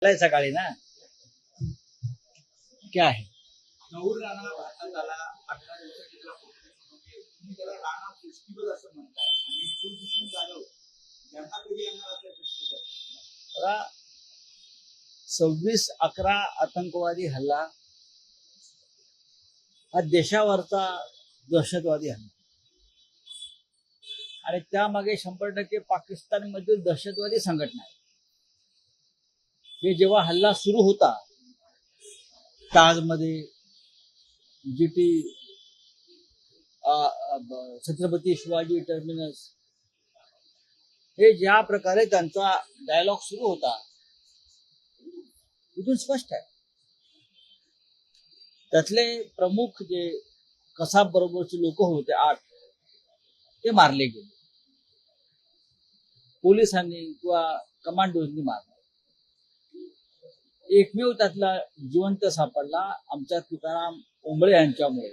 सकाळी ना क्या आहे नऊर राणा भारतात आला 11 दिवसाच्या तुम्ही त्याला राणा फेस्टिवल असं म्हणताय आणि कुलभूषण जाधव यांना कधी येणार असं फेस्टिवल बघा 26/11 आतंकवादी हल्ला हा देशावरचा दहशतवादी हल्ला आणि त्यामागे 100% पाकिस्तानमधील दहशतवादी संघटना आहे. हे जेव्हा हल्ला सुरू होता ताजमध्ये जीटी छत्रपती शिवाजी टर्मिनस हे ज्या प्रकारे त्यांचा डायलॉग सुरू होता इथून स्पष्ट आहे त्यातले प्रमुख जे कसाब बरोबरचे लोक होते 8 ते मारले गेले पोलिसांनी किंवा कमांडोजनी मारले. एकमेव त्यातला जिवंत सापडला आमच्या तुकाराम ओंबळे यांच्यामुळे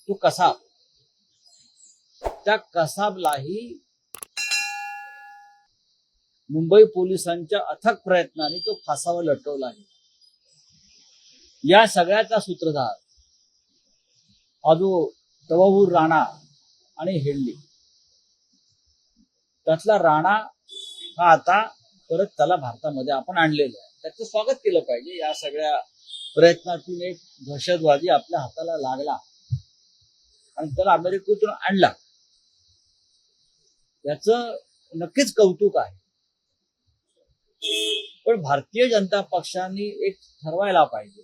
तो कसाब. त्या कसाबलाही मुंबई पोलिसांच्या अथक प्रयत्नाने तो फासावर लटकवला आहे. या सगळ्याचा सूत्रधार हा जो तवाहूर राणा आणि हेडली त्यातला राणा हा आता परत त्याला भारतामध्ये आपण आणलेलं आहे. त्याचं स्वागत केलं पाहिजे. या सगळ्या प्रयत्नातून एक दहशतवादी आपल्या हाताला लागला आणि त्याला अमेरिकेतून आणला याचं नक्कीच कौतुक आहे. पण भारतीय जनता पक्षाने एक ठरवायला पाहिजे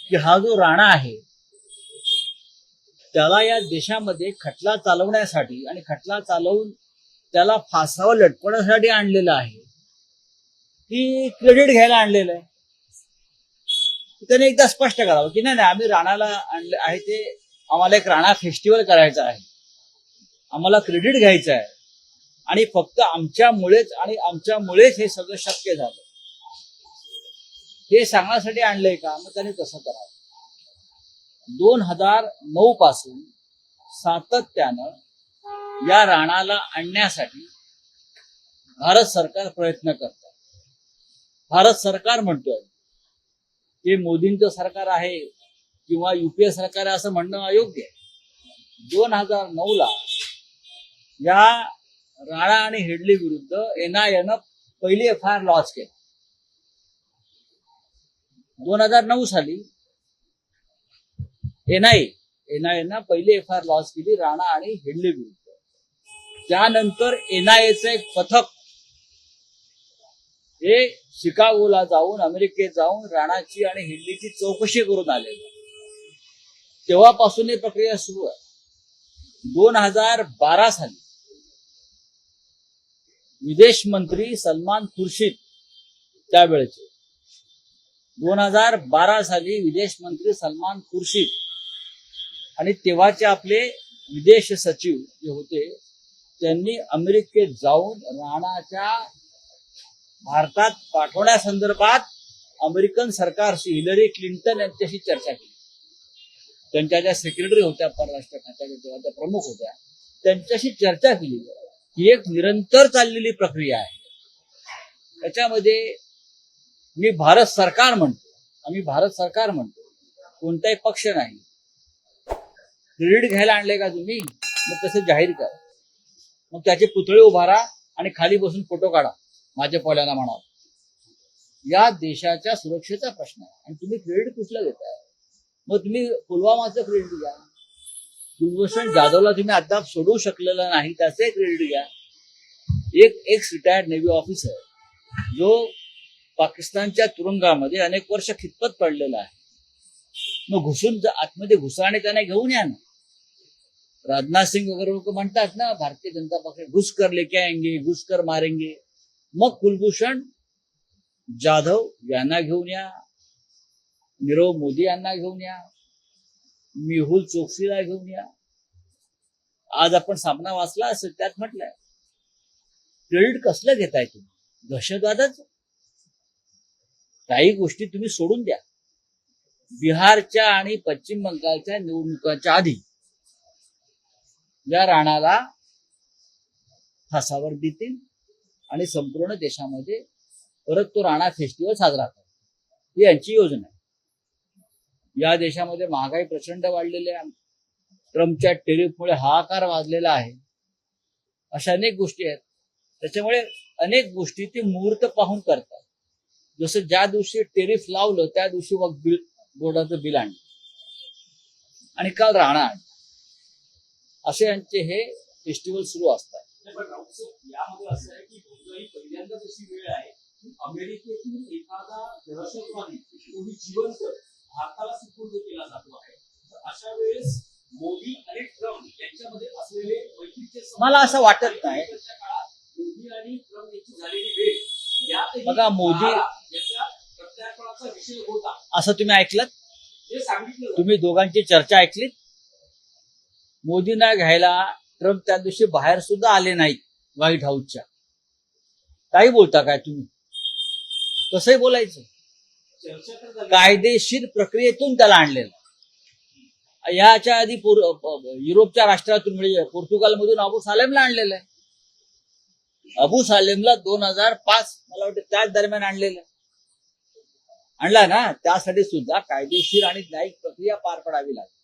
की हा जो राणा आहे त्याला या देशामध्ये खटला चालवण्यासाठी आणि खटला चालवून त्याला फासावर लटकवण्यासाठी आणलेलं आहे की क्रेडिट घ्यायला आणलेलं आहे. त्याने एकदा स्पष्ट करावं की नाही आम्ही राणाला आणले आहे ते आम्हाला एक राणा फेस्टिवल करायचा आहे आम्हाला क्रेडिट घ्यायचं आहे आणि फक्त आमच्यामुळेच हे सगळं शक्य झालं हे सांगण्यासाठी आणलंय का मग त्याने तसं करावं. 2009 पासून सातत्यानं या राणाला आणण्यासाठी भारत सरकार प्रयत्न करतं. भारत सरकार म्हणतोय की मोदींचं सरकार आहे किंवा युपीए सरकार आहे असं म्हणणं अयोग्य आहे. 2009 या राणा आणि हेडली विरुद्ध NIA पहिली FIR लॉन्च केली. 2009 साली NIA पहिली FIR लॉन्च केली राणा आणि हेडली विरुद्ध. त्यानंतर NIAचं एक पथक हे शिकागोला जाऊन अमेरिकेत जाऊन राणाची आणि हेडलीची चौकशी करून आलेली. तेव्हापासून ही प्रक्रिया सुरू आहे. 2012 साली विदेश मंत्री सलमान खुर्शीद त्यावेळेचे 2012 साली विदेश मंत्री सलमान खुर्शीद आणि तेव्हाचे आपले विदेश सचिव जे होते त्यांनी अमेरिकेत जाऊन राणाच्या भारतात पाठवण्यासंदर्भात अमेरिकन सरकारशी हिलरी क्लिंटन यांच्याशी चर्चा केली. त्यांच्या ज्या सेक्रेटरी होत्या परराष्ट्र खात्याच्या तेव्हा त्या प्रमुख होत्या त्यांच्याशी चर्चा केली. ही एक निरंतर चाललेली प्रक्रिया आहे. त्याच्यामध्ये आम्ही भारत सरकार म्हणतो कोणताही पक्ष नाही. क्रेडिट घ्यायला आणले का तुम्ही मग तसं जाहीर करा मग त्याचे पुतळे उभारा आणि खाली बसून फोटो काढा माझ्या पोल्याला म्हणा. या देशाच्या सुरक्षेचा प्रश्न आहे आणि तुम्ही क्रेडिट कुठलं देताय. मग तुम्ही पुलवामाचं क्रेडिट घ्या. कुलभूषण जाधवला तुम्ही अद्याप सोडवू शकलेला नाही त्याचे क्रेडिट घ्या. एक एक्स रिटायर्ड नेव्ही ऑफिसर जो पाकिस्तानच्या तुरुंगामध्ये अनेक वर्ष खितपत पडलेला आहे मग घुसून आतमध्ये घुसा आणि त्यांना घेऊन या ना. राजनाथ सिंग वगैरे लोक म्हणतात ना भारतीय जनता पक्ष घुस कर लेके आएंगे घुस कर मारेंगे. मग कुलभूषण जाधव यांना घेऊन या नीरव मोदी यांना घेऊन या मेहुल चोक्सीला घेऊन या. आज आपण सामना वाचला असेल त्यात म्हटलंय क्रेडिट कसलं घेताय तुम्ही. दहशतवादच. काही गोष्टी तुम्ही सोडून द्या. बिहारच्या आणि पश्चिम बंगालच्या निवडणुकांच्या आधी या राणाला फासावर देतील आणि संपूर्ण देशामध्ये परत तो राणा फेस्टिवल साजरा करा, ही यांची योजना आहे. या देशामध्ये महागाई प्रचंड वाढलेली आहे, ट्रम्पच्या टेरिफमुळे हाहाकार वाजलेला आहे, अशा अनेक गोष्टी आहेत. त्याच्यामुळे अनेक गोष्टी ते मुहूर्त पाहून करतात. जसं ज्या दिवशी टेरिफ लावलं त्या दिवशी मग बोर्डाचं बिल आणलं आणि काल राणा आणलं, असे यांचे हे फेस्टिवल सुरू असतात. पण राऊत साहेब, यामध्ये असं आहे की ही पहिल्यांदाच अशी वेळ आहे की अमेरिकेतून एखादा दहशतवादी तोही जिवंत भारताला सुपूर्द केला जातो आहे. तर अशा वेळेस मोदी आणि ट्रम्प यांच्यामध्ये असलेले वैशिष्ट्य मला असं वाटत नाही. मोदी आणि ट्रम्प यांची झालेली भेट यातही बघा, मोदी याच्या प्रत्यार्पणाचा विषय होता असं तुम्ही ऐकलं, हे सांगितलं. तुम्ही दोघांची चर्चा ऐकलीत. मोदींना घ्यायला ट्रम्प त्या दिवशी बाहेर सुद्धा आले नाहीत व्हाईट हाऊसच्या. काही बोलता काय तुम्ही? कसंही बोलायचं. चर्चा तर झाली. कायदेशीर प्रक्रियेतून त्याला आणलेलं. याच्या आधी युरोपच्या राष्ट्रातून म्हणजे पोर्तुगालमधून अबू सालेमला आणलेलं आहे. अबू सालेमला 2005 मला वाटतं त्याच दरम्यान आणलेलं आणला ना. त्यासाठी सुद्धा कायदेशीर आणि न्यायिक प्रक्रिया पार पडावी लागते.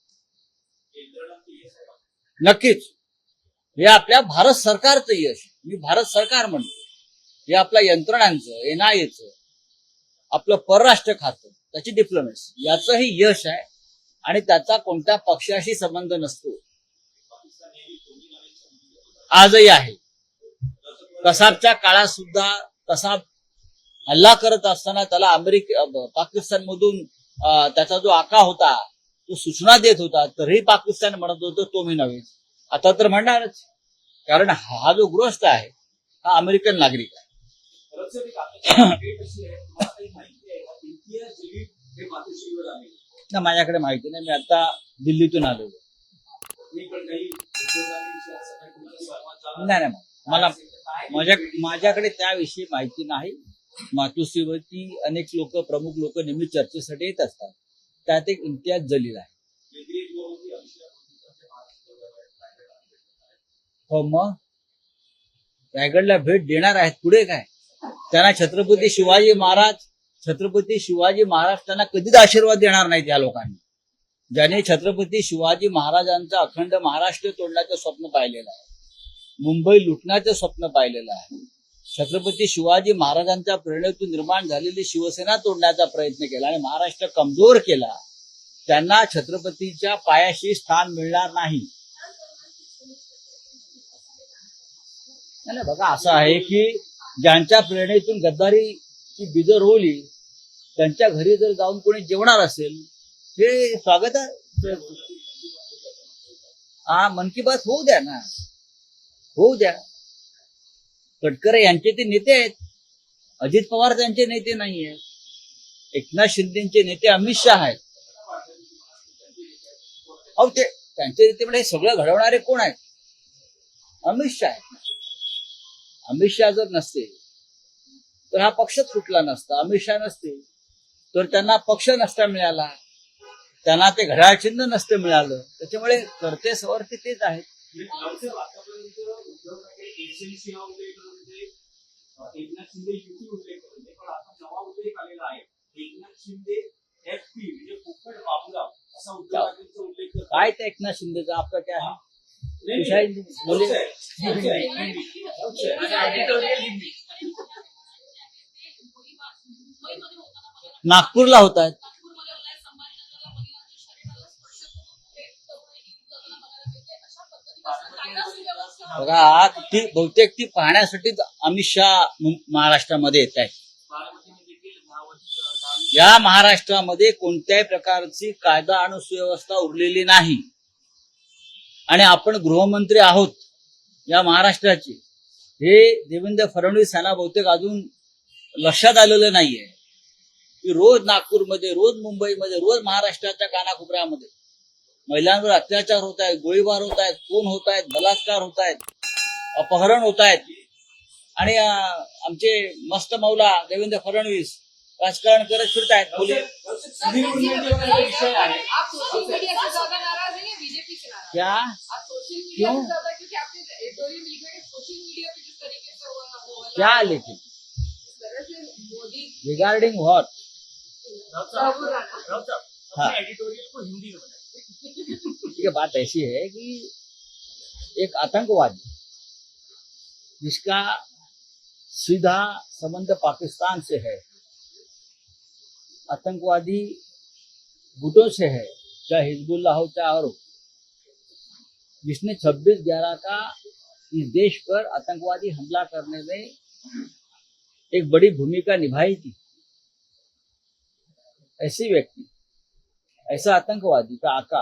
नक्कीच हे आपल्या भारत सरकारचं यश. मी भारत सरकार म्हणतो, हे आपल्या यंत्रणांचं, NIAचं, आपलं परराष्ट्र खातं, त्याची डिप्लोमॅसी, याचंही यश आहे. आणि त्याचा कोणत्या पक्षाशी संबंध नसतो. आजही आहे. कसाबच्या काळात सुद्धा कसाब हल्ला करत असताना त्याला पाकिस्तानमधून त्याचा जो आका होता तो सूचना देत होता, तरीही पाकिस्तान म्हणत होतं तो मी नव्हे. आता तर म्हणणारच, कारण हा जो गृहस्थ आहे हा अमेरिकन नागरिक आहे. ना माझ्याकडे माहिती नाही, मी आता दिल्लीतून आलेलो. नाही मला माझ्याकडे त्याविषयी माहिती नाही. मातोश्रीवरती अनेक लोक, प्रमुख लोक नेहमी चर्चेसाठी येत असतात. त्यात एक इम्तियाज जलील आहे. हो, मग रायगडला भेट देणार आहेत. पुढे काय, त्यांना छत्रपती शिवाजी महाराज त्यांना कधीच आशीर्वाद देणार नाहीत. या लोकांनी, ज्याने छत्रपती शिवाजी महाराजांचा अखंड महाराष्ट्र तोडण्याचं स्वप्न पाहिलेलं आहे, मुंबई लुटण्याचं स्वप्न पाहिलेलं आहे, छत्रपती शिवाजी महाराजांच्या प्रेरणेतून निर्माण झालेली शिवसेना तोडण्याचा प्रयत्न केला आणि महाराष्ट्र कमजोर केला, त्यांना छत्रपतीच्या पायाशी स्थान मिळणार नाही. बघा, असं आहे की ज्यांच्या प्रेरणेतून गद्दारीची बीजं रोवली त्यांच्या घरी जर जाऊन कोणी जेवणार असेल, हे स्वागत आहे. मन की बात होऊ द्या ना, होऊ द्या. तटकरे यांचे ते नेते आहेत, अजित पवार त्यांचे नेते नाही आहेत. एकनाथ शिंदेचे नेते अमित शहा आहेत. अहो, ते त्यांचे नेते म्हणजे सगळं घडवणारे कोण आहेत? अमित शहा आहेत. अमित शहा जर नसते तर हा पक्षच फुटला नसता. अमित शहा नसते तर त्यांना पक्ष नसता मिळाला, त्यांना ते घड्याळ चिन्ह नसतं मिळालं. त्याच्यामुळे करते सवरते तेच आहेत. एकनाथ शिंदे युती उल्लेख करते, पण आता नवा उल्लेख आलेला आहे. एकनाथ शिंदे FP म्हणजे फुकट बाबूराव असा उद्धव उल्लेख करतो. काय त्या एकनाथ शिंदेचा आपलं काय आहे? नागपूरला होत आहेत. बघा, बहुतेक ती पाहण्यासाठीच अमित शहा महाराष्ट्रामध्ये येत आहेत. या महाराष्ट्रामध्ये कोणत्याही प्रकारची कायदा आणि सुव्यवस्था उरलेली नाही आणि आपण गृहमंत्री आहोत या महाराष्ट्राचे. हे देवेंद्र फडणवीस यांना बहुतेक अजून लक्षात आलेलं नाहीये की रोज नागपूरमध्ये, रोज मुंबईमध्ये, रोज महाराष्ट्राच्या कानाकोपऱ्यामध्ये महिलांवर अत्याचार होत आहेत, गोळीबार होत आहेत, खून होत आहेत, बलात्कार होत आहेत, अपहरण होत आहेत. आणि आमचे मस्त मौला देवेंद्र फडणवीस राजकारण करत फिरत आहेत. क्या क्यों क्या लेकिन मोदी रिगार्डिंग व्हाट? राउत साहब, राउत साहब, हाँ। अपने एडिटोरियल को हिंदी में बताइए। ये बात ऐसी है कि एक आतंकवादी जिसका सीधा संबंध पाकिस्तान से है, आतंकवादी गुटों से है, चाहे हिजबुल्लाह हो चाहे और हो, जिसने 26/11 का इस देश पर आतंकवादी हमला करने में एक बड़ी भूमिका निभाई थी, ऐसी व्यक्ति, ऐसा आतंकवादी का आका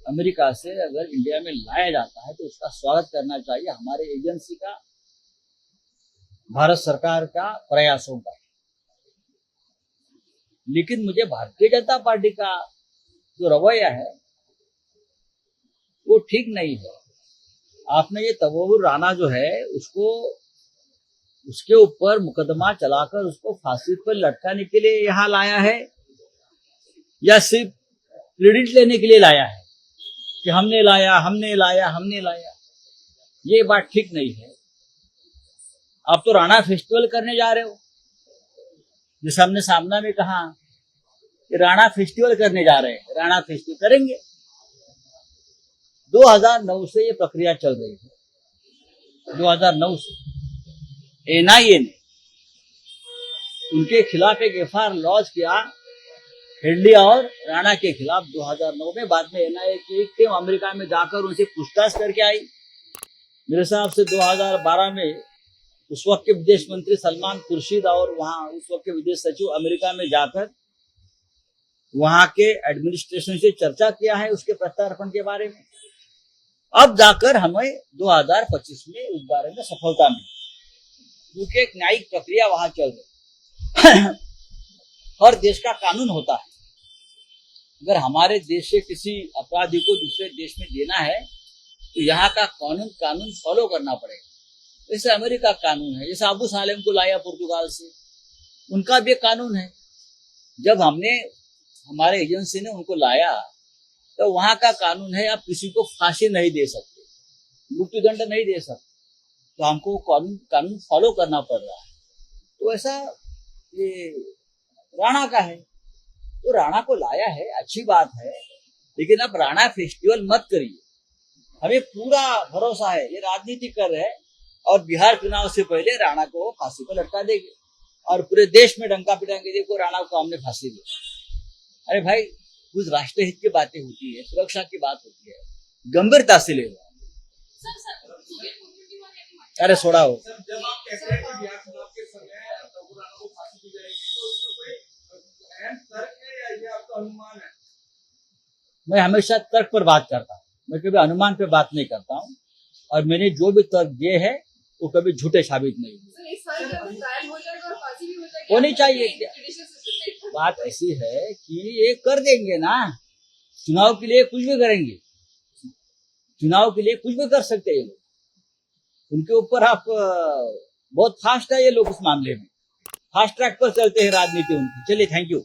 अमेरिका से अगर इंडिया में लाया जाता है तो उसका स्वागत करना चाहिए हमारे एजेंसी का, भारत सरकार का, प्रयासों का। लेकिन मुझे भारतीय जनता पार्टी का जो रवैया है वो ठीक नहीं है। आपने ये तवव्वुर राणा जो है उसको, उसके ऊपर मुकदमा चलाकर उसको फांसी पर लटकाने के लिए यहाँ लाया है या सिर्फ क्रेडिट लेने के लिए लाया है कि हमने लाया, हमने लाया, हमने लाया? ये बात ठीक नहीं है। आप तो राणा फेस्टिवल करने जा रहे हो, जैसे हमने सामना में कहा कि राणा फेस्टिवल करने जा रहे हैं, राणा फेस्टिवल करेंगे। 2009 से ये प्रक्रिया चल रही है। 2009 से एनआईए ने उनके खिलाफ एक एफआईआर लॉन्च किया, हेडली और राणा के खिलाफ 2009 में। बाद में एनआईए की एक टीम अमेरिका में जाकर उनसे पूछताछ करके आई। मेरे हिसाब से 2012 में उस वक्त के विदेश मंत्री सलमान खुर्शीद और वहां उस वक्त के विदेश सचिव अमेरिका में जाकर वहां के एडमिनिस्ट्रेशन से चर्चा किया है उसके प्रत्यार्पण के बारे में। अब जाकर हमें 2025 में उस बारे में सफलता मिली, क्योंकि एक न्यायिक प्रक्रिया वहां चल रही। हर देश का कानून होता है। अगर हमारे देश से किसी अपराधी को दूसरे देश में देना है तो यहाँ का कानून फॉलो करना पड़ेगा। जैसे अमेरिका का कानून है, जैसे अबू सालेम को लाया पुर्तगाल से, उनका भी कानून है। जब हमारे एजेंसी ने उनको लाया तो वहां का कानून है, आप किसी को फांसी नहीं दे सकते, मृत्युदंड नहीं दे सकते, तो हमको कानून फॉलो करना पड़ रहा है। तो ऐसा ये राणा का है, तो राणा को लाया है, अच्छी बात है, लेकिन अब राणा फेस्टिवल मत करिए। हमें पूरा भरोसा है ये राजनीति कर रहे हैं और बिहार चुनाव से पहले राणा को फांसी पर लटका देंगे और पूरे देश में डंका पिटाएंगे, देखो राणा को हमने फांसी दी। अरे भाई, कुछ राष्ट्रहित की बातें होती है, सुरक्षा की बात होती है, गंभीरता से ले लो। अरे छोड़ा हो। सर, जब आप कहते हैं कि बिहार चुनाव के समय तवव्वुर राणा को फांसी दी जाएगी, तो उसमें कोई अहम तर्क है या ये आपका अनुमान है? मैं हमेशा तर्क पर बात करता हूँ, मैं कभी अनुमान पे बात नहीं करता हूँ, और मैंने जो भी तर्क दिए है वो कभी झूठे साबित नहीं हुए। होनी चाहिए। बात ऐसी है कि ये कर देंगे ना, चुनाव के लिए कुछ भी करेंगे, चुनाव के लिए कुछ भी कर सकते हैं ये लोग। उनके ऊपर आप बहुत फास्ट है ये लोग, उस मामले में फास्ट ट्रैक पर चलते हैं राजनीति उनकी। चलिए, थैंक यू।